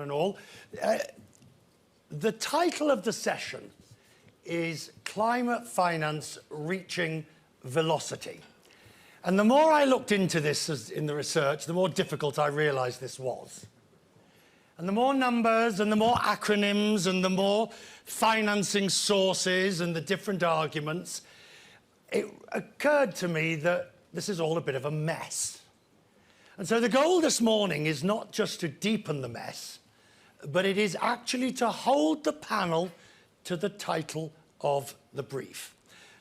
and all. The title of the session is Climate Finance Reaching Velocity. And the more I looked into this in the research, the more difficult I realized this was. And the more numbers and the more acronyms and the more financing sources and the different arguments, it occurred to me that this is all a bit of a mess. And so the goal this morning is not just to deepen the mess, but it is actually to hold the panel to the title of the brief.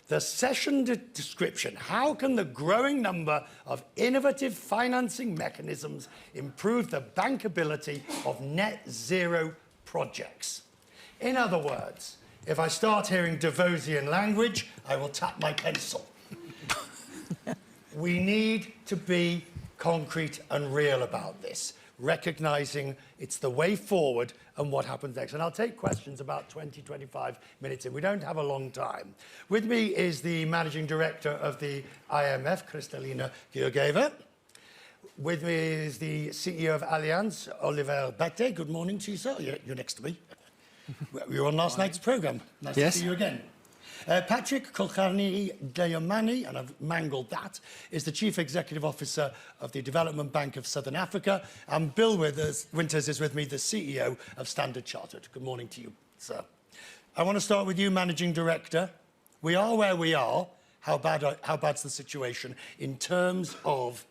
The session description: how can the growing number of innovative financing mechanisms improve the bankability of net zero projects? In other words, if I start hearing Davosian language, I will tap my pencil. We need to be concrete and real about this, recognising it's the way forward and what happens next. And I'll take questions about 20, 25 minutes in. We don't have a long time. With me is the Managing Director of the IMF, Kristalina Georgieva. With me is the CEO of Allianz, Oliver Bäte. Good morning to you, sir. You're next to me. We were on last night's programme. Nice to see you again. Patrick Khulekani, and I've mangled that, is the Chief Executive Officer of the Development Bank of Southern Africa. And Bill Winters is with me, the CEO of Standard Chartered. Good morning to you, sir. I want to start with you, Managing Director. We are where we are. How bad's the situation in terms of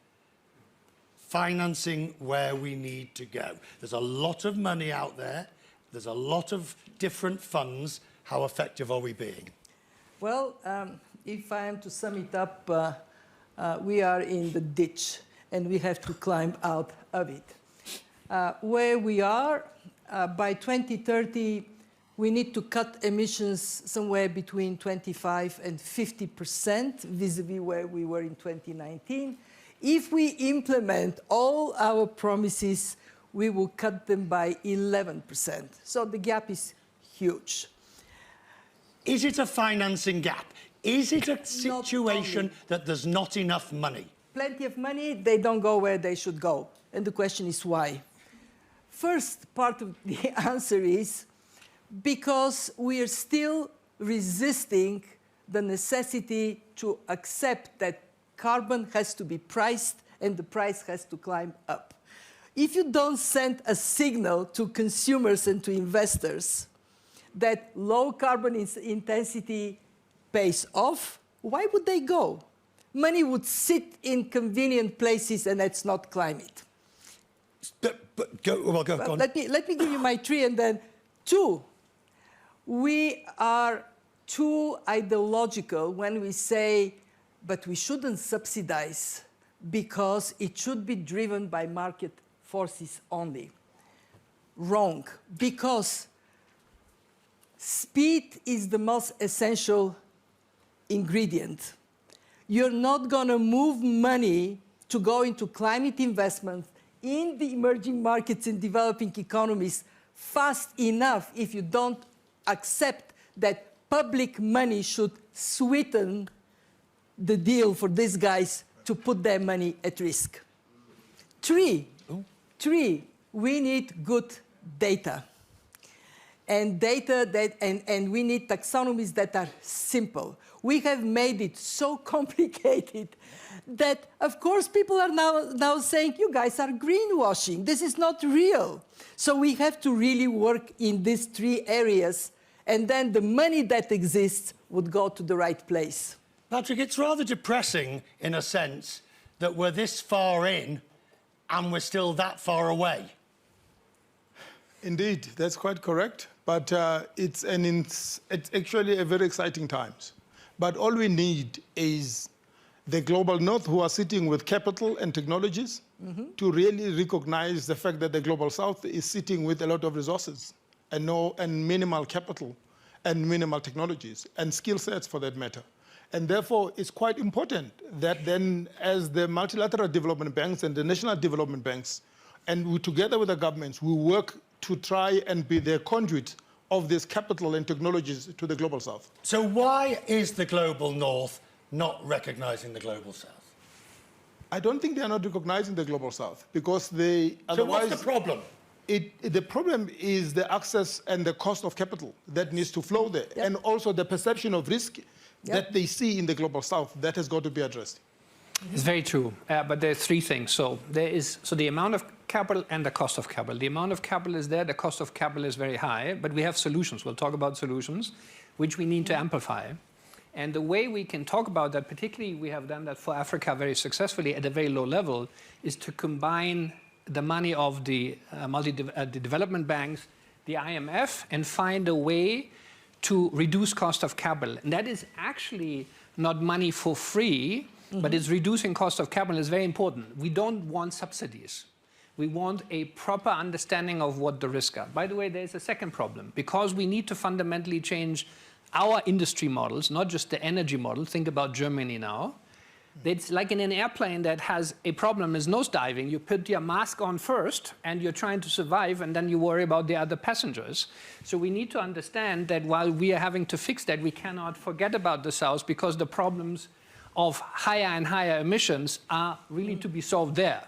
financing where we need to go? There's a lot of money out there. There's a lot of different funds. How effective are we being? Well, if I am to sum it up, we are in the ditch and we have to climb out of it. Where we are, by 2030, we need to cut emissions somewhere between 25 and 50% vis-a-vis where we were in 2019. If we implement all our promises, we will cut them by 11%. So the gap is huge. Is it a financing gap? Is it a situation that there's not enough money? Plenty of money, they don't go where they should go. And the question is why? First part of the answer is because we are still resisting the necessity to accept that carbon has to be priced and the price has to climb up. If you don't send a signal to consumers and to investors that low carbon intensity pays off, why would they go? Money would sit in convenient places, and that's not climate. Go on. Let me give you my 3 and then 2. We are too ideological when we say, but we shouldn't subsidize because it should be driven by market forces only. Wrong, because speed is the most essential ingredient. You're not going to move money to go into climate investments in the emerging markets and developing economies fast enough if you don't accept that public money should sweeten the deal for these guys to put their money at risk. 3, we need good data. And and we need taxonomies that are simple. We have made it so complicated that, of course, people are now saying, you guys are greenwashing. This is not real. So we have to really work in these 3 areas, and then the money that exists would go to the right place. Patrick, it's rather depressing, in a sense, that we're this far in and we're still that far away. Indeed, that's quite correct. But it's actually a very exciting times. But all we need is the global north, who are sitting with capital and technologies, to really recognize the fact that the global south is sitting with a lot of resources and minimal capital and minimal technologies and skill sets for that matter. And therefore, it's quite important that then, as the multilateral development banks and the national development banks, and we, together with the governments, we work to try and be the conduit of this capital and technologies to the global south. So why is the global north not recognizing the global south? I don't think they are not recognizing the global south because they otherwise... So what's the problem? The problem is the access and the cost of capital that needs to flow there, and also the perception of risk that they see in the global south that has got to be addressed. It's very true, but there are three things. So the amount of capital and the cost of capital. The amount of capital is there, the cost of capital is very high, but we have solutions. We'll talk about solutions, which we need to amplify. And the way we can talk about that, particularly we have done that for Africa very successfully at a very low level, is to combine the money of the development banks, the IMF, and find a way to reduce cost of capital. And that is actually not money for free, but it's reducing cost of capital is very important. We don't want subsidies. We want a proper understanding of what the risks are. By the way, there's a second problem. Because we need to fundamentally change our industry models, not just the energy model. Think about Germany now. It's like in an airplane that has a problem is nosediving. You put your mask on first, and you're trying to survive, and then you worry about the other passengers. So we need to understand that while we are having to fix that, we cannot forget about the South, because the problems of higher and higher emissions are really to be solved there.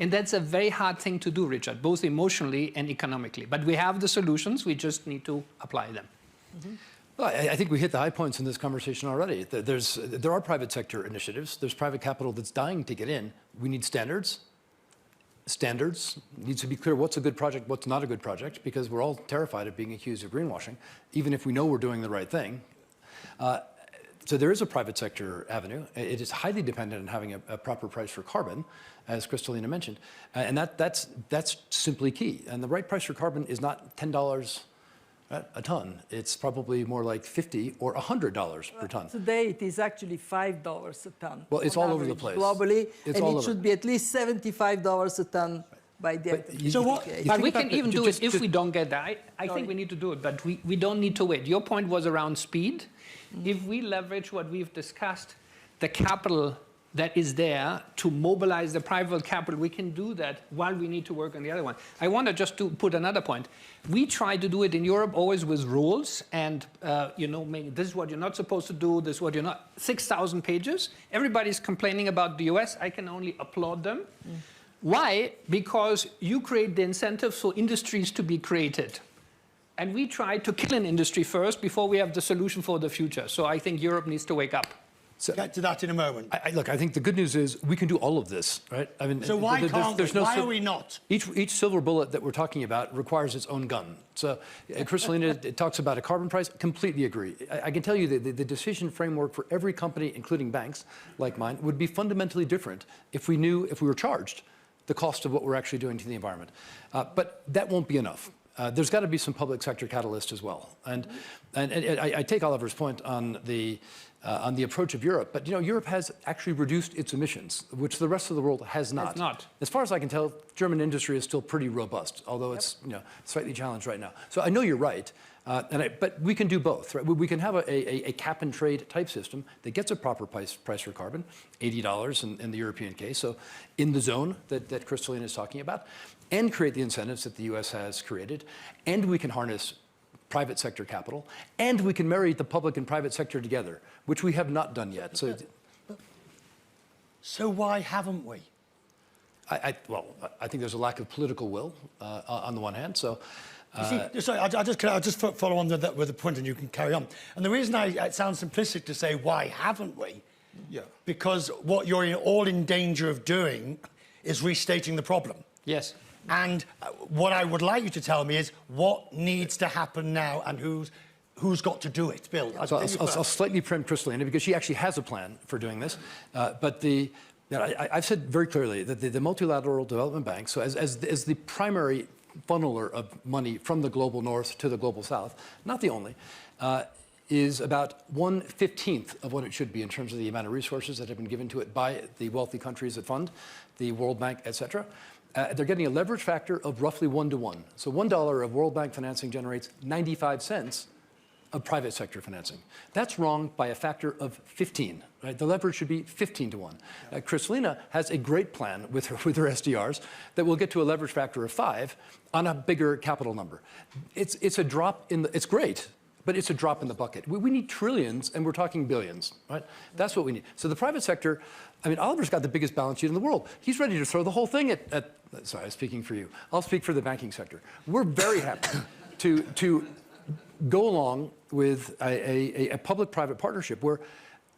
And that's a very hard thing to do, Richard, both emotionally and economically. But we have the solutions, we just need to apply them. Well, I think we hit the high points in this conversation already. There are private sector initiatives. There's private capital that's dying to get in. We need standards. Standards. It needs to be clear what's a good project, what's not a good project, because we're all terrified of being accused of greenwashing, even if we know we're doing the right thing. So there is a private sector avenue. It is highly dependent on having a proper price for carbon, as Kristalina mentioned. And that's simply key. And the right price for carbon is not $10 a ton. It's probably more like $50 or $100 per ton. Today it is actually $5 a ton. Well, it's all over the place. Globally, it's and it should be at least $75 a ton by the end of the So what? But we can even do it if we don't get that. I think we need to do it, but we don't need to wait. Your point was around speed. If we leverage what we've discussed, the capital that is there to mobilize the private capital, we can do that while we need to work on the other one. I want to just to put another point. We try to do it in Europe always with rules and, maybe this is what you're not supposed to do, this is what you're not. 6,000 pages. Everybody's complaining about the US. I can only applaud them. Why? Because you create the incentives for industries to be created. And we try to kill an industry first before we have the solution for the future. So I think Europe needs to wake up. So, get to that in a moment. Look, I think the good news is we can do all of this, right? I mean, so why can't we? Why are we not? Each silver bullet that we're talking about requires its own gun. So Kristalina talks about a carbon price. Completely agree. I can tell you that the decision framework for every company, including banks like mine, would be fundamentally different if we were charged the cost of what we're actually doing to the environment. But that won't be enough. There's got to be some public sector catalyst as well. And I take Oliver's point on the approach of Europe, but Europe has actually reduced its emissions, which the rest of the world has not. It's not. As far as I can tell, German industry is still pretty robust, although it's slightly challenged right now. So I know you're right, but we can do both. Right? We can have a cap and trade type system that gets a proper price for carbon, $80 in the European case, so in the zone that Kristalina is talking about, and create the incentives that the US has created, and we can harness private sector capital, and we can marry the public and private sector together, which we have not done yet. So why haven't we? I think there's a lack of political will on the one hand. So, sorry, I'll just follow on with the point, and you can carry on. And the reason it sounds simplistic to say why haven't we? Yeah. Because what you're all in danger of doing is restating the problem. Yes. And what I would like you to tell me is what needs to happen now and who's got to do it. Bill, I'll slightly preempt Kristalina because she actually has a plan for doing this. But I've said very clearly that the multilateral development bank, so as the primary funneler of money from the global north to the global south, not the only, is about 1/15 of what it should be in terms of the amount of resources that have been given to it by the wealthy countries that fund, the World Bank, et cetera. They're getting a leverage factor of roughly 1 to 1. So $1 of World Bank financing generates 95 cents of private sector financing. That's wrong by a factor of 15. Right? The leverage should be 15 to 1. Kristalina has a great plan with her SDRs that will get to a leverage factor of 5 on a bigger capital number. It's a drop in it's great, but it's a drop in the bucket. We need trillions, and we're talking billions, right? That's what we need. So the private sector, I mean, Oliver's got the biggest balance sheet in the world. He's ready to throw the whole thing at sorry, I'm speaking for you. I'll speak for the banking sector. We're very happy to go along with a public-private partnership where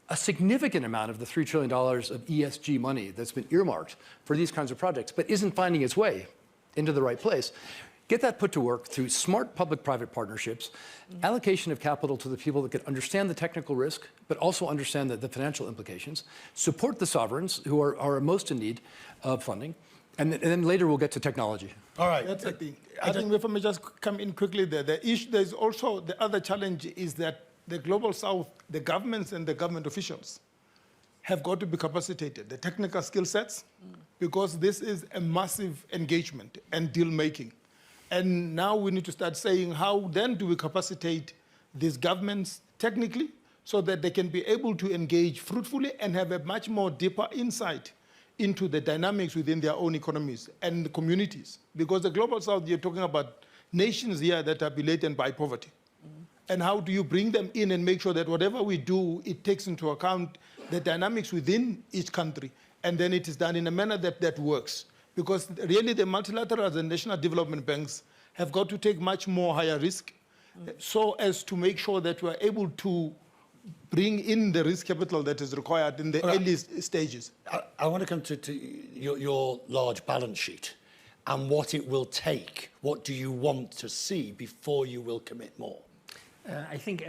a significant amount of the $3 trillion of ESG money that's been earmarked for these kinds of projects, but isn't finding its way into the right place, get that put to work through smart public-private partnerships, allocation of capital to the people that can understand the technical risk, but also understand the financial implications, support the sovereigns who are most in need of funding, and then later we'll get to technology. All right. That's the thing. I think if I may just come in quickly there, there's also the other challenge is that the Global South, the governments and the government officials have got to be capacitated, the technical skill sets, because this is a massive engagement and deal making. And now we need to start saying, how then do we capacitate these governments technically so that they can be able to engage fruitfully and have a much more deeper insight into the dynamics within their own economies and the communities. Because the Global South, you're talking about nations here that are beladen by poverty. And how do you bring them in and make sure that whatever we do, it takes into account the dynamics within each country, and then it is done in a manner that works. Because really the multilaterals and national development banks have got to take much more higher risk so as to make sure that we're able to bring in the risk capital that is required in the early stages. I want to come to your large balance sheet and what it will take. What do you want to see before you will commit more? I think,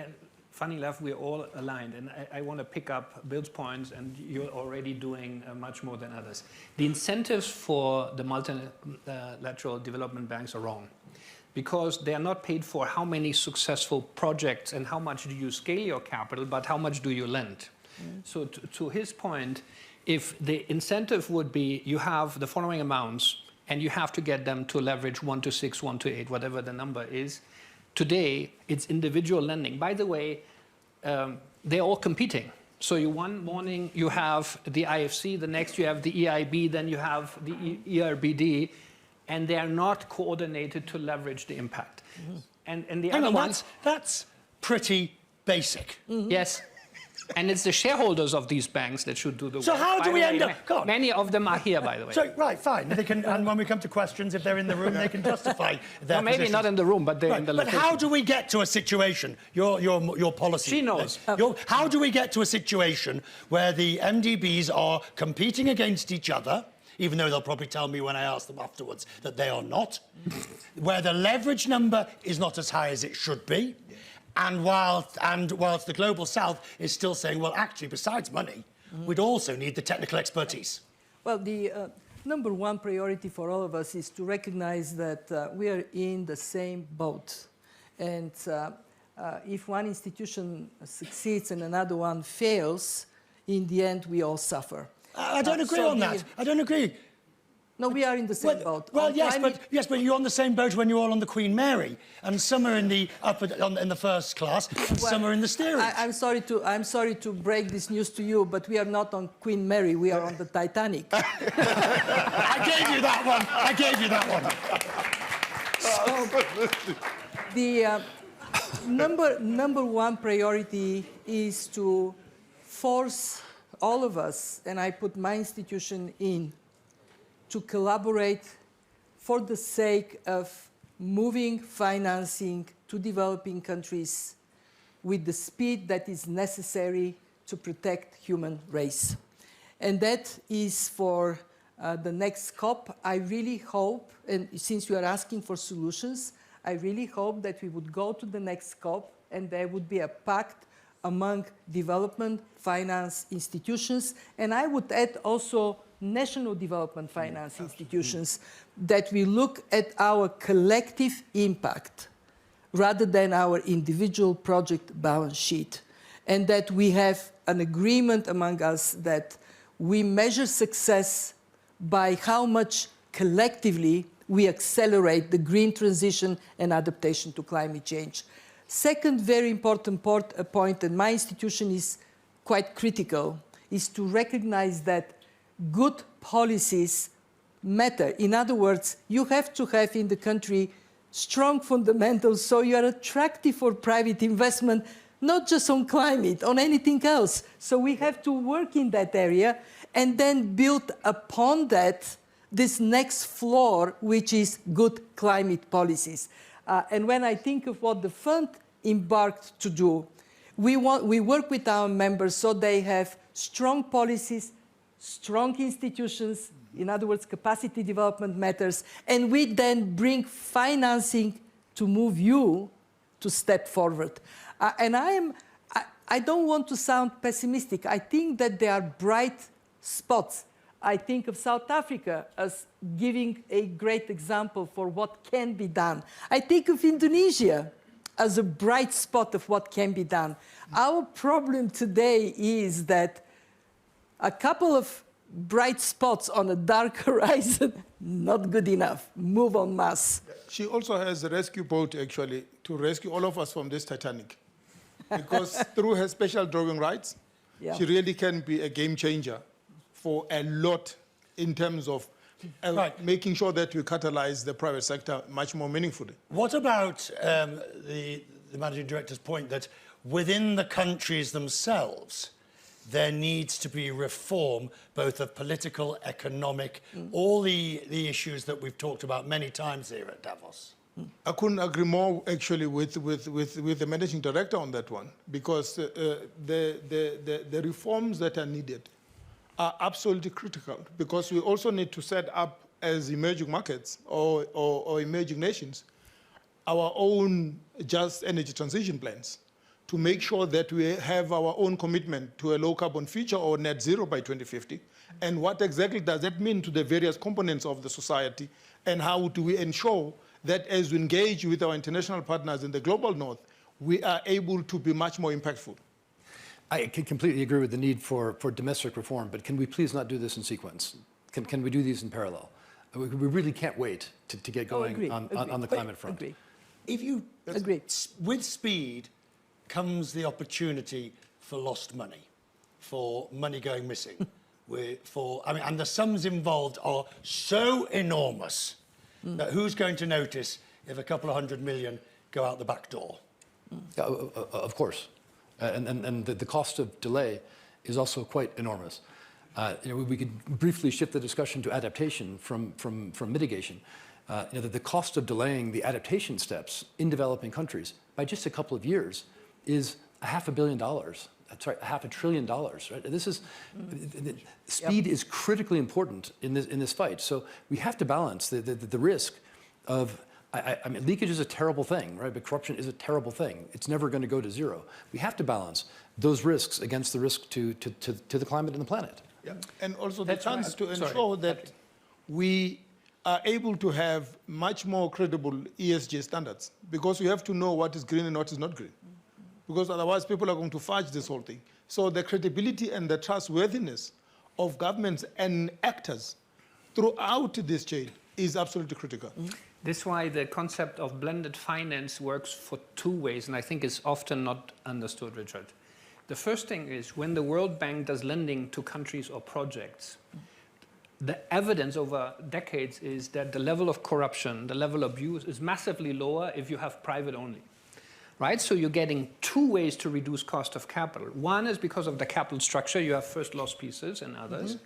funny enough, we're all aligned, and I want to pick up Bill's points, and you're already doing much more than others. The incentives for the multilateral development banks are wrong, because they are not paid for how many successful projects and how much do you scale your capital, but how much do you lend. So to his point, if the incentive would be you have the following amounts, and you have to get them to leverage 1 to 6, 1 to 8, whatever the number is. Today, it's individual lending. By the way, they're all competing. So one morning you have the IFC, the next you have the EIB, then you have the ERBD, and they are not coordinated to leverage the impact. And the Hang other on, ones, that's pretty basic. yes. And it's the shareholders of these banks that should do the work. So how do we end up? God. Many of them are here, by the way. So, right, fine. They can, and when we come to questions, if they're in the room, they can justify their Well, maybe positions. not in the room, but they're in the But location. how do we get to a situation, your policy? She knows. How do we get to a situation where the MDBs are competing against each other, even though they'll probably tell me when I ask them afterwards that they are not, where the leverage number is not as high as it should be, and whilst the Global South is still saying, well, actually, besides money, we'd also need the technical expertise? Well, the number one priority for all of us is to recognize that we are in the same boat. And if one institution succeeds and another one fails, in the end, we all suffer. I don't agree on that. I don't agree. No, we are in the same boat. Well, yes, but you're on the same boat when you're all on the Queen Mary, and some are in the in the first class, and some are in the steerage. I'm sorry to break this news to you, but we are not on Queen Mary. We are on the Titanic. I gave you that one. I gave you that one. So, the number one priority is to force all of us, and I put my institution in, to collaborate for the sake of moving financing to developing countries with the speed that is necessary to protect human race. And that is for the next COP. I really hope, and since you are asking for solutions, I really hope that we would go to the next COP and there would be a pact among development finance institutions, and I would add also national development finance institutions, that we look at our collective impact rather than our individual project balance sheet, and that we have an agreement among us that we measure success by how much collectively we accelerate the green transition and adaptation to climate change. Second very important point, and my institution is quite critical, is to recognize that good policies matter. In other words, you have to have in the country strong fundamentals, so you are attractive for private investment, not just on climate, on anything else. So we have to work in that area and then build upon that this next floor, which is good climate policies. And when I think of what the fund embarked to do, we work with our members so they have strong policies, strong institutions, in other words, capacity development matters, and we then bring financing to move you to step forward. And I don't want to sound pessimistic. I think that there are bright spots. I think of South Africa as giving a great example for what can be done. I think of Indonesia as a bright spot of what can be done. Our problem today is that a couple of bright spots on a dark horizon, not good enough. Move en masse. She also has a rescue boat, actually, to rescue all of us from this Titanic. Because through her special drawing rights, Yeah. she really can be a game changer for a lot in terms of making sure that we catalyze the private sector much more meaningfully. What about the Managing Director's point that within the countries themselves, there needs to be reform, both of political, economic, all the issues that we've talked about many times here at Davos? I couldn't agree more, actually, with the Managing Director on that one, because the reforms that are needed are absolutely critical, because we also need to set up, as emerging markets or emerging nations, our own just energy transition plans to make sure that we have our own commitment to a low carbon future or net zero by 2050. And what exactly does that mean to the various components of the society, and how do we ensure that as we engage with our international partners in the global north, we are able to be much more impactful? I can completely agree with the need for domestic reform, but can we please not do this in sequence? Can we do these in parallel? We really can't wait to get going on the climate front. Agree. If you Agree. with speed comes the opportunity for lost money, for money going missing. And the sums involved are so enormous that who's going to notice if a couple of 100 million go out the back door? Yeah, of course. And the cost of delay is also quite enormous. We could briefly shift the discussion to adaptation from mitigation. The cost of delaying the adaptation steps in developing countries by just a couple of years is $500 million. That's right, $500 billion. Right? This is speed is critically important in this fight. So we have to balance the risk of. I mean, leakage is a terrible thing, right? But corruption is a terrible thing. It's never going to go to zero. We have to balance those risks against the risk to the climate and the planet. Yeah. And also the chance to ensure that we are able to have much more credible ESG standards, because we have to know what is green and what is not green. Because otherwise people are going to fudge this whole thing. So the credibility and the trustworthiness of governments and actors throughout this chain is absolutely critical. Mm-hmm. This is why the concept of blended finance works for two ways, and I think it's often not understood, Richard. The first thing is when the World Bank does lending to countries or projects, the evidence over decades is that the level of corruption, the level of abuse is massively lower if you have private only. Right? So you're getting two ways to reduce cost of capital. One is because of the capital structure, you have first loss pieces and others. Mm-hmm.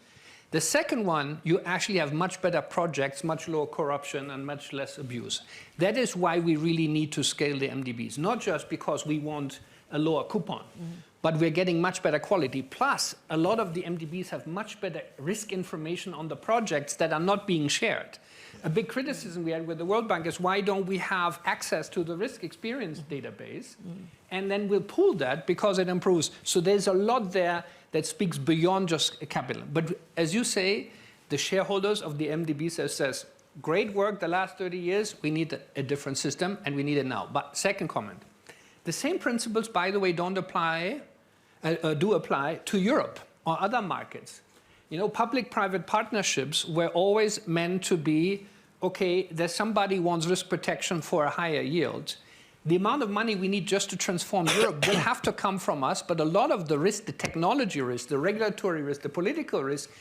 The second one, you actually have much better projects, much lower corruption, and much less abuse. That is why we really need to scale the MDBs, not just because we want a lower coupon, but we're getting much better quality. Plus, a lot of the MDBs have much better risk information on the projects that are not being shared. A big criticism we had with the World Bank is why don't we have access to the risk experience database, and then we'll pool that because it improves. So there's a lot there that speaks beyond just capital. But as you say, the shareholders of the MDB says, great work the last 30 years, we need a different system and we need it now. But second comment, the same principles, by the way, do apply to Europe or other markets. You know, public-private partnerships were always meant to be, okay, there's somebody who wants risk protection for a higher yield. The amount of money we need just to transform Europe will have to come from us, but a lot of the risk, the technology risk, the regulatory risk, the political risk,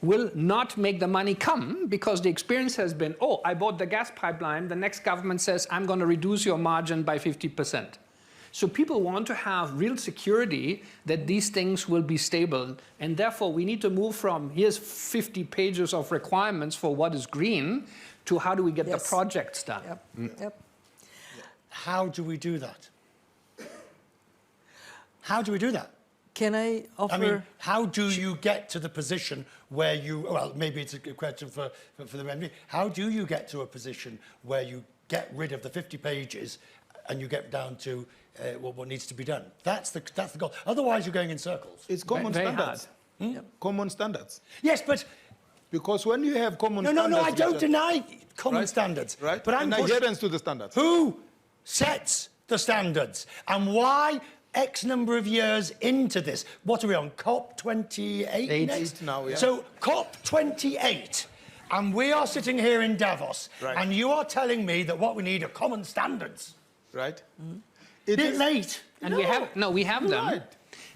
will not make the money come because the experience has been, oh, I bought the gas pipeline, the next government says, I'm going to reduce your margin by 50%. So people want to have real security that these things will be stable. And therefore, we need to move from here's 50 pages of requirements for what is green to how do we get the projects done. Yep. How do we do that? How do we do that? Can I offer? I mean, how do you get to the position where you, well, maybe it's a good question for the MD. How do you get to a position where you get rid of the 50 pages and you get down to what needs to be done? That's the goal. Otherwise, you're going in circles. It's common Very standards. Yep. Common standards. Yes, but... Because when you have common standards... No, I don't deny common right? standards. Right. But I'm and adherence to the standards. Who sets the standards? And why X number of years into this? What are we on, COP 28 next? Now, yeah. So COP 28, and we are sitting here in Davos, Right. and you are telling me that what we need are common standards. Right? It is late. And we have them. Right.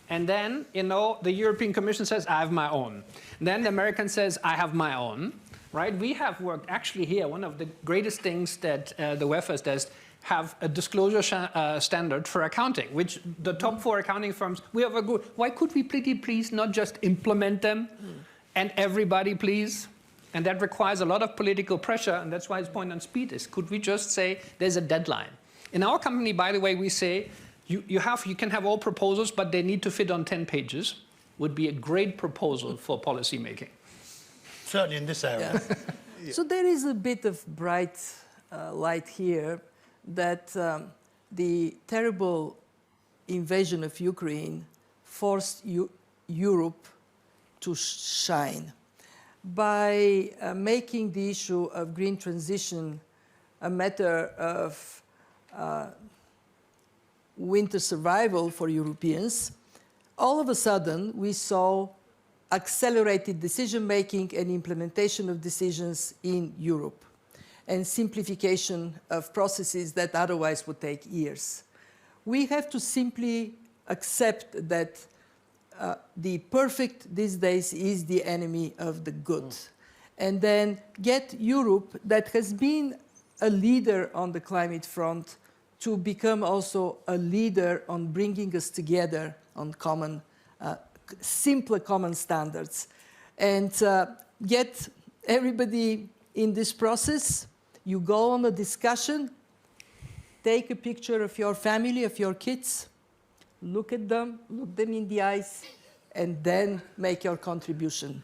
And then, you know, the European Commission says, I have my own. Then the American says, I have my own, right? We have worked actually here. One of the greatest things that the WEFAS does have a disclosure standard for accounting, which the top 4 accounting firms, we have a good, why could we please not just implement them and everybody please? And that requires a lot of political pressure, and that's why his point on speed is, could we just say there's a deadline? In our company, by the way, we say, you can have all proposals, but they need to fit on 10 pages, would be a great proposal for policy making. Certainly in this area. Yeah. So there is a bit of bright light here that the terrible invasion of Ukraine forced Europe to shine by making the issue of green transition a matter of winter survival for Europeans. All of a sudden, we saw accelerated decision-making and implementation of decisions in Europe, and simplification of processes that otherwise would take years. We have to simply accept that the perfect these days is the enemy of the good. And then get Europe, that has been a leader on the climate front, to become also a leader on bringing us together on common, simpler common standards. And get everybody in this process. You go on a discussion, take a picture of your family, of your kids, look at them, look them in the eyes, and then make your contribution.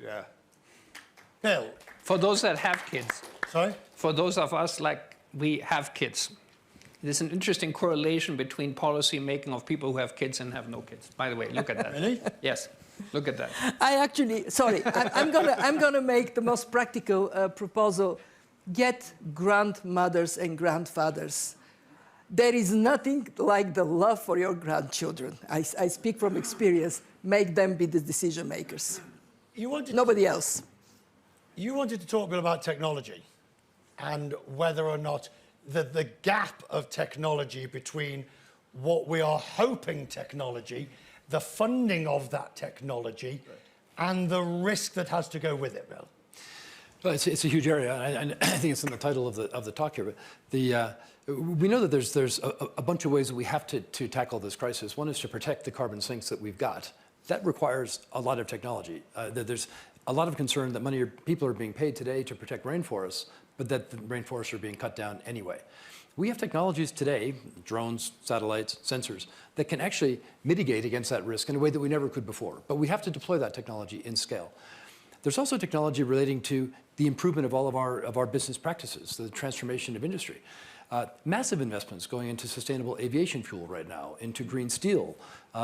Yeah. Bill. For those that have kids. Sorry? For those of us like we have kids. There's an interesting correlation between policy making of people who have kids and have no kids. By the way, look at that. Really? Yes, look at that. I actually, sorry, I'm gonna make the most practical proposal. Get grandmothers and grandfathers. There is nothing like the love for your grandchildren. I speak from experience. Make them be the decision makers. Nobody else. You wanted to talk a bit about technology and whether or not the gap of technology between what we are hoping technology, the funding of that technology, and the risk that has to go with it, Bill. Well, it's a huge area, and I think it's in the title of the talk here. But we know that there's a bunch of ways that we have to tackle this crisis. One is to protect the carbon sinks that we've got. That requires a lot of technology. There's a lot of concern that people are being paid today to protect rainforests, but that the rainforests are being cut down anyway. We have technologies today, drones, satellites, sensors, that can actually mitigate against that risk in a way that we never could before. But we have to deploy that technology in scale. There's also technology relating to the improvement of all of our business practices, the transformation of industry. Massive investments going into sustainable aviation fuel right now, into green steel,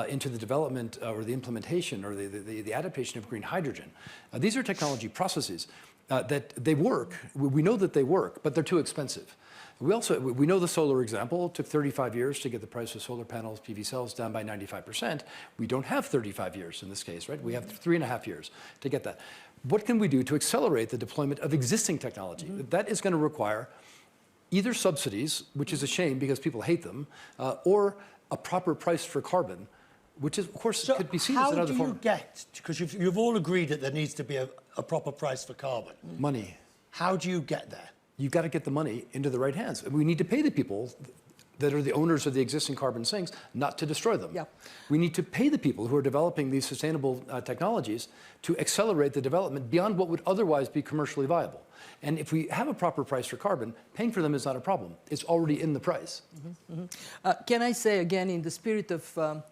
into the development or the implementation or the adaptation of green hydrogen. These are technology processes that they work. We know that they work, but they're too expensive. We know the solar example. It took 35 years to get the price of solar panels, PV cells down by 95%. We don't have 35 years in this case, right? We have 3.5 years to get that. What can we do to accelerate the deployment of existing technology? That is going to require either subsidies, which is a shame because people hate them, or a proper price for carbon which is, of course, So could be seen as how another do you form get, because you've all agreed that there needs to be a proper price for carbon. of money. How do you get there? You've got to get the money into the right hands. We need to pay the people that are the owners of the existing carbon sinks not to destroy them. Yeah. We need to pay the people who are developing these sustainable technologies to accelerate the development beyond what would otherwise be commercially viable. And if we have a proper price for carbon, paying for them is not a problem. It's already in the price. Can I say again, in the spirit of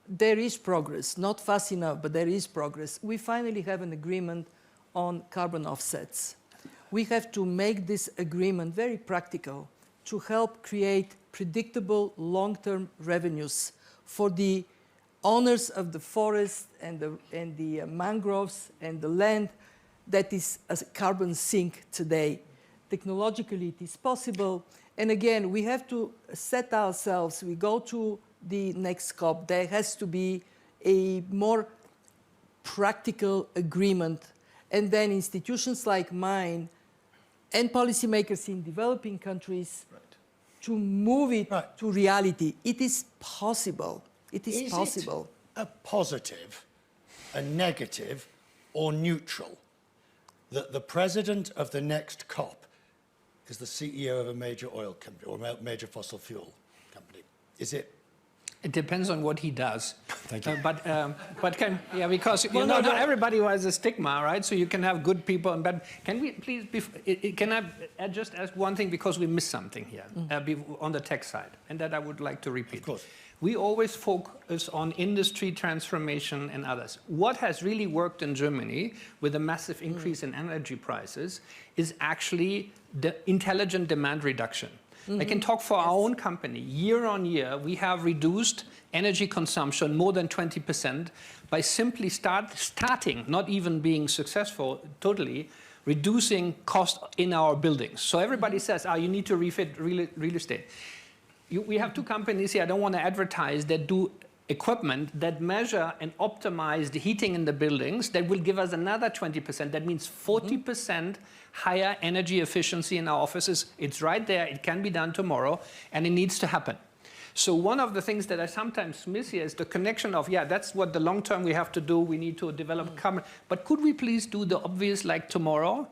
there is progress, not fast enough, but there is progress. We finally have an agreement on carbon offsets. We have to make this agreement very practical to help create predictable long-term revenues for the owners of the forest and the mangroves and the land that is a carbon sink today. Technologically, it is possible. And again, we have to set ourselves, we go to the next COP, there has to be a more practical agreement. And then institutions like mine and policymakers in developing countries to move it to reality. It is possible. It is possible. It a positive, a negative, or neutral that the president of the next COP is the CEO of a major oil company or a major fossil fuel company? Is it? It depends on what he does. Thank you. Because not everybody has a stigma, right? So you can have good people and bad. Can we please, can I just ask one thing, because we missed something here on the tech side, and that I would like to repeat. Of course. We always focus on industry transformation and others. What has really worked in Germany with a massive increase in energy prices is actually the intelligent demand reduction. I can talk for our own company. Year on year, we have reduced energy consumption more than 20% by simply starting, not even being successful totally, reducing cost in our buildings. So everybody says, you need to refit real estate. We have two companies here, I don't want to advertise, that do equipment that measure and optimize the heating in the buildings that will give us another 20%. That means 40% higher energy efficiency in our offices. It's right there. It can be done tomorrow, and it needs to happen. So one of the things that I sometimes miss here is the connection of, that's what the long term we have to do. We need to develop carbon. But could we please do the obvious like tomorrow?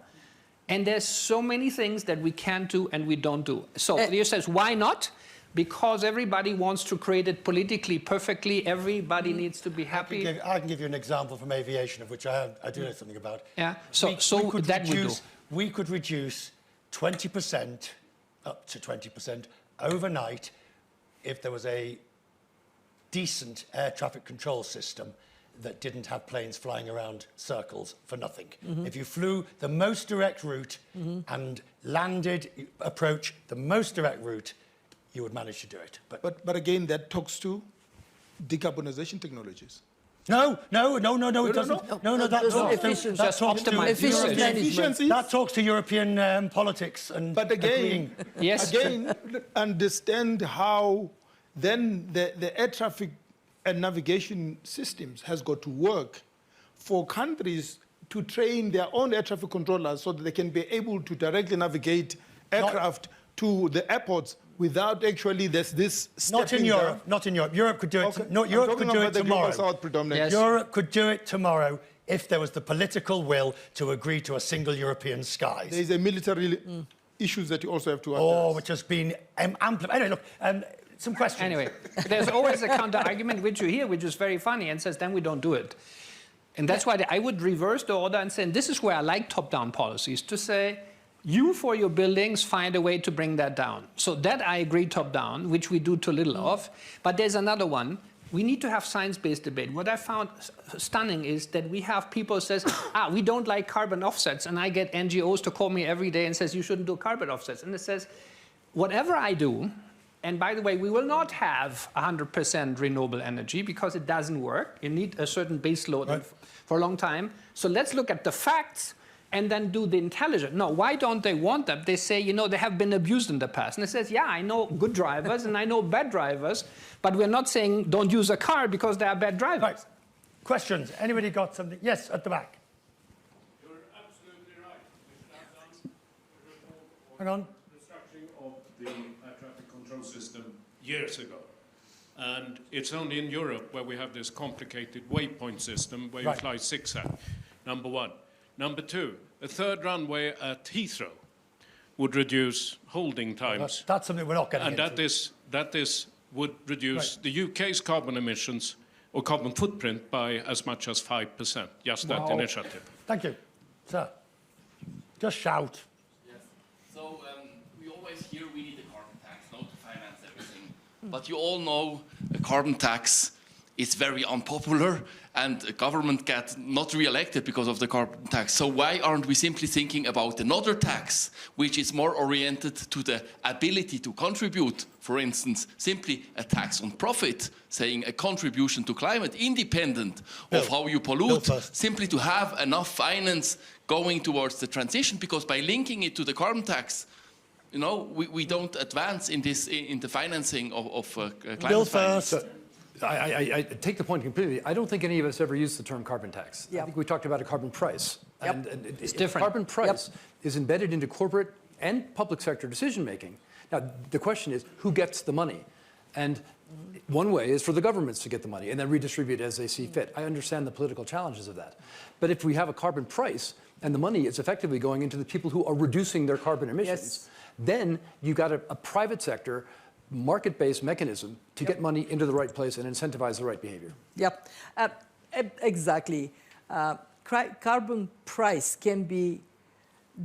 And there's so many things that we can't do and we don't do. So you says, why not? Because everybody wants to create it politically perfectly. Everybody needs to be happy. I can give you an example from aviation, of which I do know something about. Yeah. We could reduce 20%, up to 20% overnight, if there was a decent air traffic control system that didn't have planes flying around circles for nothing. If you flew the most direct route and landed, approach the most direct route, you would manage to do it. But again, that talks to decarbonization technologies. No, it doesn't. No, that talks to European politics and. But again, understand how then the air traffic and navigation systems has got to work for countries to train their own air traffic controllers so that they can be able to directly navigate aircraft to the airports without actually this Not in Europe. Europe could do it. Okay. Europe could do it tomorrow. South predominantly. Yes. Europe could do it tomorrow if there was the political will to agree to a single European skies. There's a military issues that you also have to address. Which has been amplified. Anyway, look, some questions. Anyway, there's always a counter-argument which you hear, which is very funny, and says, then we don't do it. And that's why I would reverse the order and say, and this is where I like top-down policies, to say, you, for your buildings, find a way to bring that down. So that I agree top-down, which we do too little of. But there's another one. We need to have science-based debate. What I found stunning is that we have people who says, we don't like carbon offsets. And I get NGOs to call me every day and says, you shouldn't do carbon offsets. And it says, whatever I do, and by the way, we will not have 100% renewable energy because it doesn't work. You need a certain base load for a long time. So let's look at the facts and then do the intelligent. No, why don't they want them? They say, they have been abused in the past. And it says, I know good drivers and I know bad drivers, but we're not saying don't use a car because they are bad drivers. Right. Questions? Anybody got something? Yes, at the back. You're absolutely right. Hang on. Restructuring of the air traffic control system years ago. And it's only in Europe where we have this complicated waypoint system where you Right. fly zigzag, number one. Number two, a third runway at Heathrow would reduce holding times. That's something we're not getting And into. that would reduce the UK's carbon emissions or carbon footprint by as much as 5%, just that initiative. Thank you. Sir, just shout. Yes. So we always hear we need a carbon tax, not to finance everything. But you all know a carbon tax is very unpopular and the government gets not re-elected because of the carbon tax. So why aren't we simply thinking about another tax which is more oriented to the ability to contribute? For instance, simply a tax on profit, saying a contribution to climate independent of how you pollute, simply to have enough finance going towards the transition, because by linking it to the carbon tax, you know, we don't advance in the financing of climate Bill finance. first. I take the point completely. I don't think any of us ever used the term carbon tax. Yep. I think we talked about a carbon price. Yep. And It's different. Carbon price is embedded into corporate and public sector decision making. Now, the question is, who gets the money? And one way is for the governments to get the money and then redistribute as they see fit. I understand the political challenges of that. But if we have a carbon price and the money is effectively going into the people who are reducing their carbon emissions, then you've got a private sector market-based mechanism to get money into the right place and incentivize the right behavior. Yep, exactly. Carbon price can be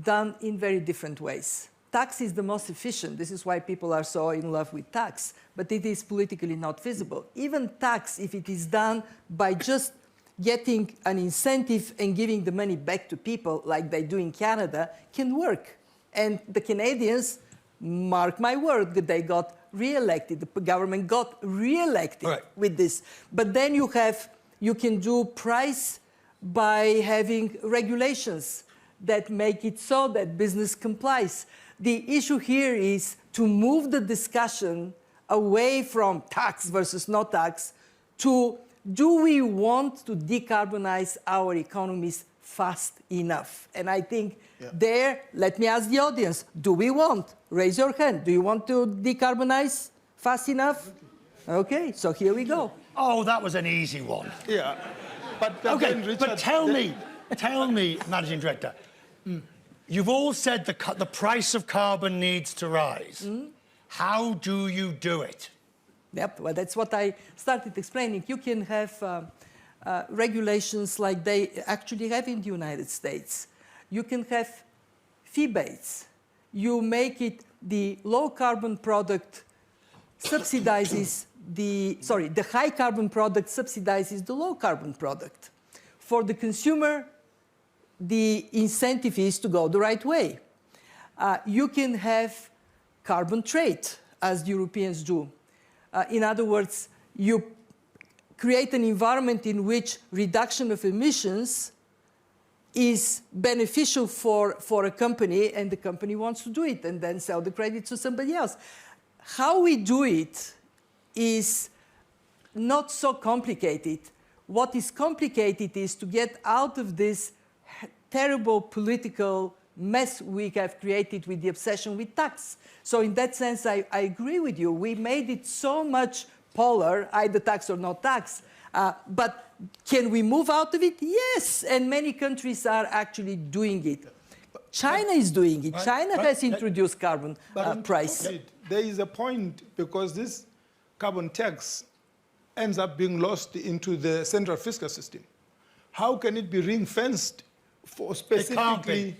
done in very different ways. Tax is the most efficient. This is why people are so in love with tax, but it is politically not feasible. Even tax, if it is done by just getting an incentive and giving the money back to people like they do in Canada, can work. And the Canadians, mark my word, they got re-elected. The government got re-elected with this. But then you can do price by having regulations that make it so that business complies. The issue here is to move the discussion away from tax versus no tax to, do we want to decarbonize our economies fast enough? And I think there, let me ask the audience, do we want? Raise your hand. Do you want to decarbonize fast enough? Okay, so here we go. Oh, that was an easy one. Yeah. But Okay, then, Richard, but tell me, Managing Director, you've all said the price of carbon needs to rise. How do you do it? Yep, well, that's what I started explaining. You can have regulations like they actually have in the United States. You can have fee-based. You make it the low carbon product subsidizes the high carbon product subsidizes the low carbon product. For the consumer, the incentive is to go the right way. You can have carbon trade, as the Europeans do. In other words, you create an environment in which reduction of emissions is beneficial for a company, and the company wants to do it and then sell the credit to somebody else. How we do it is not so complicated. What is complicated is to get out of this terrible political mess we have created with the obsession with tax. So in that sense, I agree with you. We made it so much polar, either tax or no tax. But can we move out of it? Yes, and many countries are actually doing it. China is doing it. China has introduced carbon price. There is a point, because this carbon tax ends up being lost into the central fiscal system. How can it be ring-fenced for specifically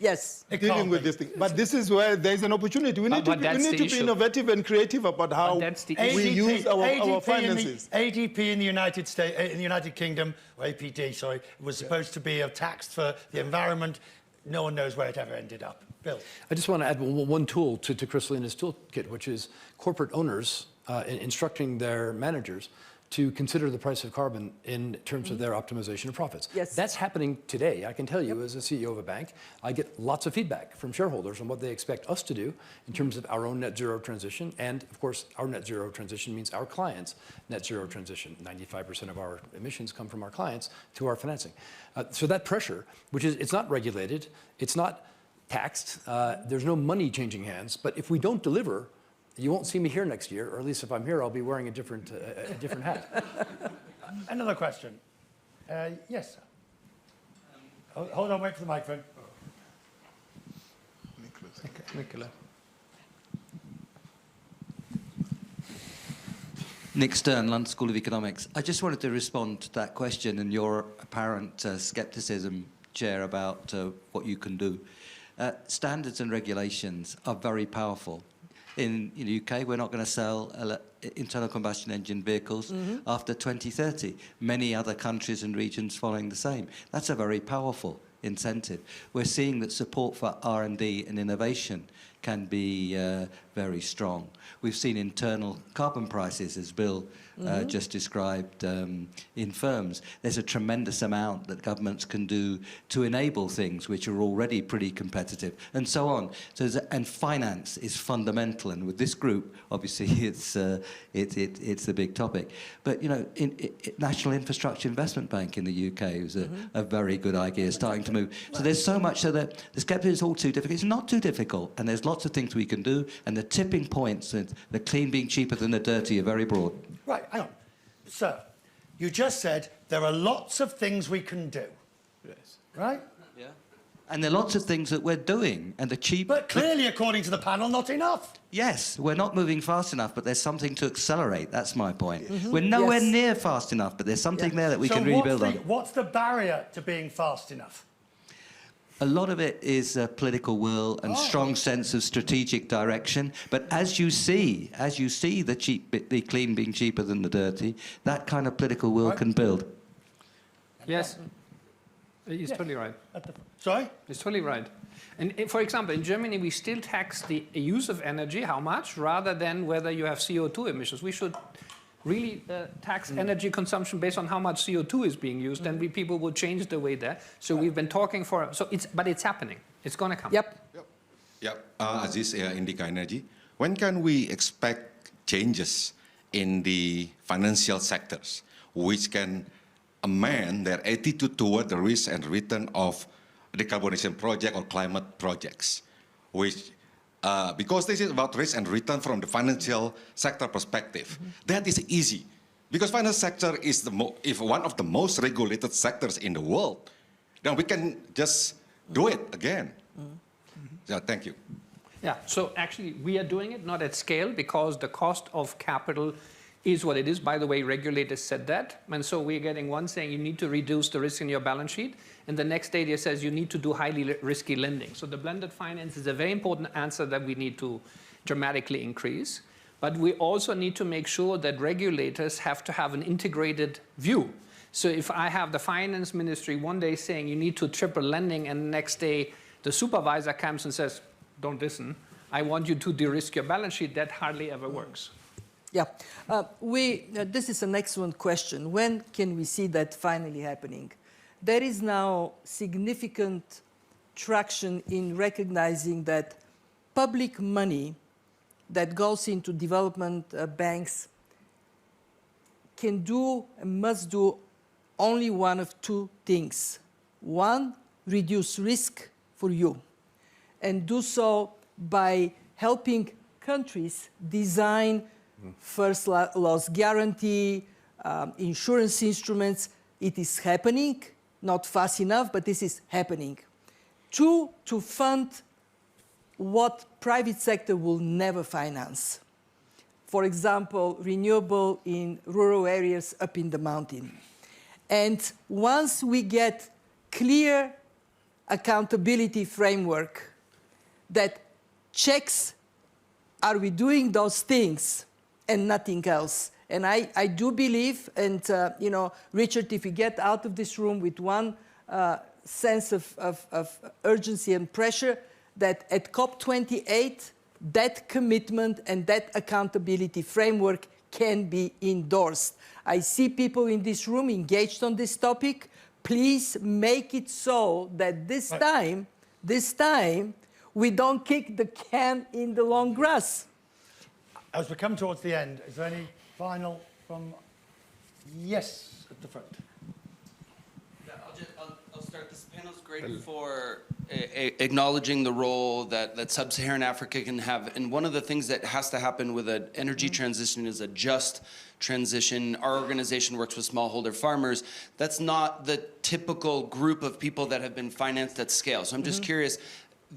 dealing with this thing? But this is where there's an opportunity. We need to be innovative and creative about how we use our finances. ADP in the United States, in the United Kingdom, or APD, sorry, was supposed to be a tax for the environment. No one knows where it ever ended up. Bill. I just want to add one tool to Kristalina's toolkit, which is corporate owners instructing their managers to consider the price of carbon in terms of their optimization of profits. Yes. That's happening today. I can tell you, as a CEO of a bank, I get lots of feedback from shareholders on what they expect us to do in terms of our own net zero transition. And of course, our net zero transition means our clients' net zero transition. 95% of our emissions come from our clients to our financing. So that pressure, which is, it's not regulated, it's not taxed, there's no money changing hands, but if we don't deliver You won't see me here next year, or at least if I'm here, I'll be wearing a different hat. Another question. Yes, sir. Hold on, wait for the microphone. Nicola. Nick Stern, London School of Economics. I just wanted to respond to that question and your apparent scepticism, Chair, about what you can do. Standards and regulations are very powerful. In the UK, we're not going to sell internal combustion engine vehicles after 2030. Many other countries and regions following the same. That's a very powerful incentive. We're seeing that support for R&D and innovation can be very strong. We've seen internal carbon prices, as Bill just described, in firms. There's a tremendous amount that governments can do to enable things which are already pretty competitive, and so on. And finance is fundamental, and with this group, obviously, it's the big topic. But, National Infrastructure Investment Bank in the UK is a very good idea, starting to move. So there's so much so that the skepticism is all too difficult. It's not too difficult, and there's lots of things we can do, and the tipping points, the clean being cheaper than the dirty, are very broad. Right, hang on. Sir, you just said there are lots of things we can do. Yes. Right? Yeah. And there are lots of things that we're doing, and the cheap... But clearly, according to the panel, not enough. Yes, we're not moving fast enough, but there's something to accelerate. That's my point. We're nowhere near fast enough, but there's something there that we can really build on. What's the barrier to being fast enough? A lot of it is political will and strong sense of strategic direction. But as you see the clean being cheaper than the dirty, that kind of political will can build. Yes. He's totally right. Sorry? He's totally right. And for example, in Germany, we still tax the use of energy, how much, rather than whether you have CO2 emissions. We should really tax energy consumption based on how much CO2 is being used, and people will change the way there. So we've been talking but it's happening. It's going to come. Aziz, Indica Energy. When can we expect changes in the financial sectors which can amend their attitude toward the risk and return of decarbonization project or climate projects, which because this is about risk and return from the financial sector perspective. That is easy, because financial sector is one of the most regulated sectors in the world. Then we can just do it again. Yeah, thank you. Yeah, so actually we are doing it not at scale because the cost of capital is what it is. By the way, regulators said that. And so we're getting one saying you need to reduce the risk in your balance sheet. And the next data says you need to do highly risky lending. So the blended finance is a very important answer that we need to dramatically increase. But we also need to make sure that regulators have to have an integrated view. So if I have the finance ministry one day saying you need to triple lending, and the next day the supervisor comes and says, don't listen, I want you to de-risk your balance sheet, that hardly ever works. Yeah, this is an excellent question. When can we see that finally happening? There is now significant traction in recognizing that public money that goes into development banks can do and must do only one of two things. One, reduce risk for you, and do so by helping countries design first loss guarantee, insurance instruments. It is happening, not fast enough, but this is happening. Two, to fund what private sector will never finance. For example, renewable in rural areas up in the mountain. And once we get clear accountability framework that checks, are we doing those things and nothing else? And I do believe, and Richard, if we get out of this room with one sense of urgency and pressure, that at COP28, that commitment and that accountability framework can be endorsed. I see people in this room engaged on this topic. Please make it so that this time, we don't kick the can in the long grass. As we come towards the end, is there any final from... Yes, at the front. Yeah, I'll start. This panel's great for acknowledging the role that sub-Saharan Africa can have. And one of the things that has to happen with an energy transition is a just transition. Our organization works with smallholder farmers. That's not the typical group of people that have been financed at scale. So I'm just curious,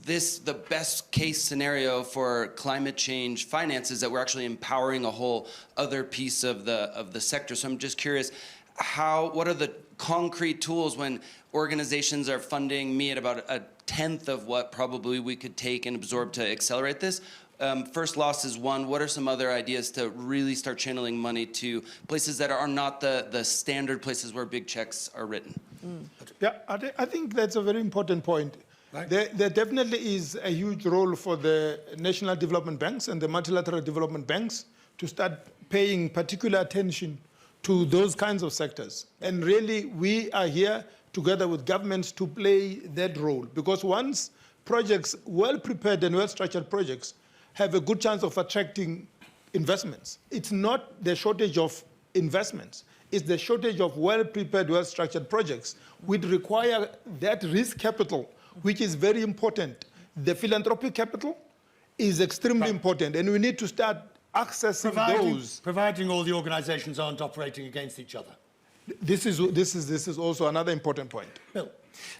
the best case scenario for climate change finance is that we're actually empowering a whole other piece of the sector. So I'm just curious, what are the concrete tools when organizations are funding me at about a tenth of what probably we could take and absorb to accelerate this? First loss is one. What are some other ideas to really start channeling money to places that are not the standard places where big checks are written? Yeah, I think that's a very important point. Right. There definitely is a huge role for the national development banks and the multilateral development banks to start paying particular attention to those kinds of sectors. And really, we are here together with governments to play that role. Because once projects, well-prepared and well-structured projects, have a good chance of attracting investments, it's not the shortage of investments. It's the shortage of well-prepared, well-structured projects, which require that risk capital, which is very important. The philanthropic capital is extremely important, and we need to start accessing those. Providing all the organizations aren't operating against each other. This is also another important point. Bill.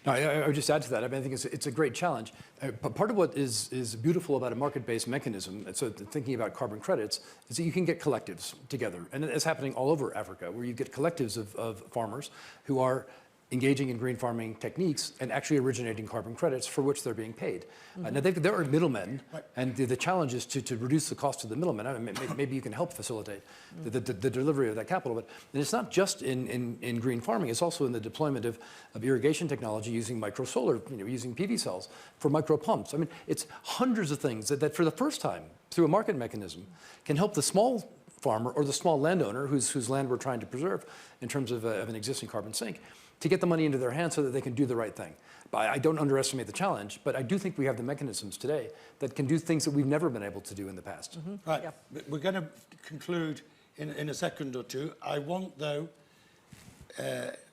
No, I would just add to that. I mean, I think it's a great challenge. But part of what is beautiful about a market-based mechanism, so thinking about carbon credits, is that you can get collectives together. And it's happening all over Africa, where you get collectives of farmers who are engaging in green farming techniques and actually originating carbon credits for which they're being paid. Now, there are middlemen, and the challenge is to reduce the cost of the middlemen. I mean, maybe you can help facilitate the delivery of that capital. But it's not just in green farming, it's also in the deployment of irrigation technology using micro solar, using PV cells for micro pumps. I mean, it's hundreds of things that for the first time, through a market mechanism, can help the small farmer or the small landowner whose land we're trying to preserve in terms of an existing carbon sink, to get the money into their hands so that they can do the right thing. But I don't underestimate the challenge, but I do think we have the mechanisms today that can do things that we've never been able to do in the past. Right, we're going to conclude in a second or two. I want, though,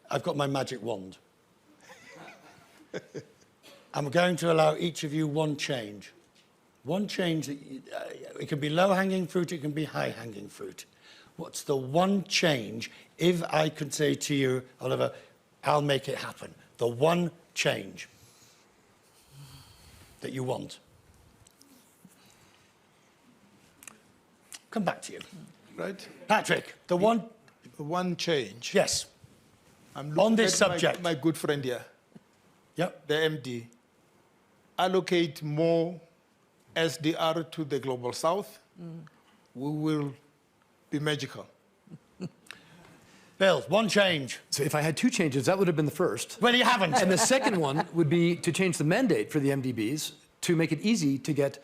I've got my magic wand. I'm going to allow each of you one change. One change, that it can be low-hanging fruit, it can be high-hanging fruit. What's the one change, if I could say to you, Oliver, I'll make it happen. The one change that you want. Come back to you. Right? Patrick, the one change. Yes. I'm on this at subject. My good friend here. Yep. The MD. Allocate more SDR to the Global South. We will be magical. Bill, one change. So if I had two changes, that would have been the first. Well, you haven't. And the second one would be to change the mandate for the MDBs to make it easy to get,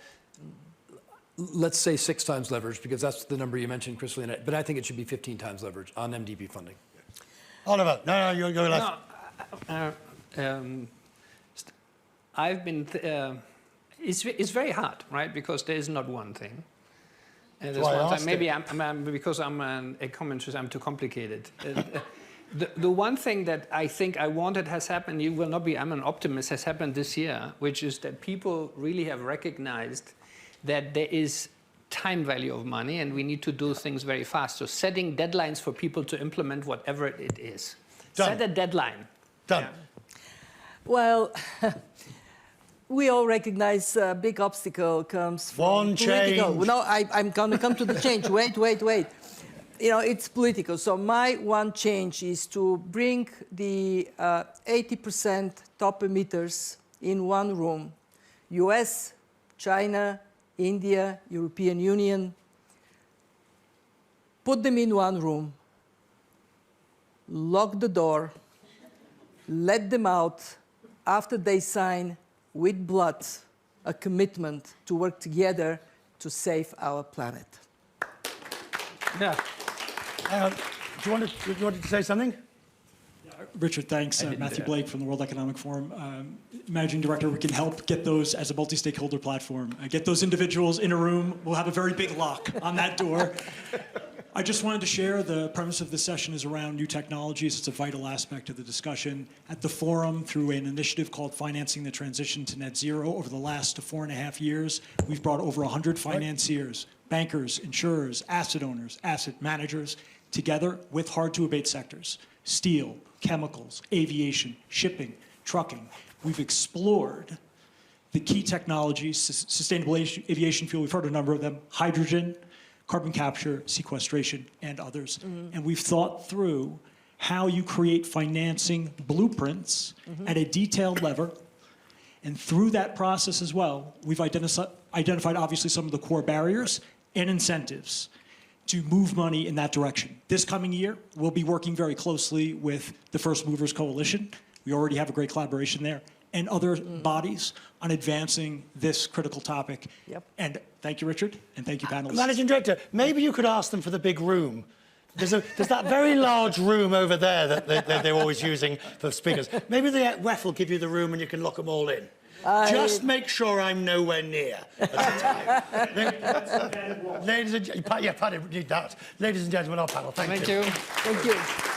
let's say 6 times leverage, because that's the number you mentioned, Kristalina, but I think it should be 15 times leverage on MDB funding. Oliver, no, you're left. No, I've been, it's very hard, right? Because there is not one thing. Maybe because I'm an economist, I'm too complicated. The one thing that I think I wanted has happened, you will not be, I'm an optimist, has happened this year, which is that people really have recognized that there is time value of money and we need to do things very fast. So setting deadlines for people to implement whatever it is. Done. Set a deadline. Done. Yeah. Well, we all recognize a big obstacle comes from one political. change. No, I'm going to come to the change. Wait. It's political. So my one change is to bring the 80% top emitters in one room. US, China, India, European Union. Put them in one room. Lock the door. Let them out after they sign with blood, a commitment to work together to save our planet. Yeah. Do you want to say something? Richard, thanks. Matthew Blake from the World Economic Forum. Managing Director, we can help get those as a multi-stakeholder platform. Get those individuals in a room. We'll have a very big lock on that door. I just wanted to share the premise of this session is around new technologies. It's a vital aspect of the discussion. At the forum, through an initiative called Financing the Transition to Net Zero, over the last 4.5 years, we've brought over 100 financiers, bankers, insurers, asset owners, asset managers, together with hard-to-abate sectors: steel, chemicals, aviation, shipping, trucking. We've explored the key technologies, sustainable aviation fuel, we've heard a number of them, hydrogen, carbon capture, sequestration, and others. And we've thought through how you create financing blueprints at a detailed level. And through that process as well, we've identified obviously some of the core barriers and incentives to move money in that direction. This coming year, we'll be working very closely with the First Movers Coalition. We already have a great collaboration there, and other bodies on advancing this critical topic. Yep. And thank you, Richard, and thank you, panelists. Managing Director, maybe you could ask them for the big room. There's that very large room over there that they're always using for speakers. Maybe the WEF will give you the room and you can lock them all in. Just make sure I'm nowhere near at the time. Ladies and gentlemen, our panel, thank you. Thank you. Thank you.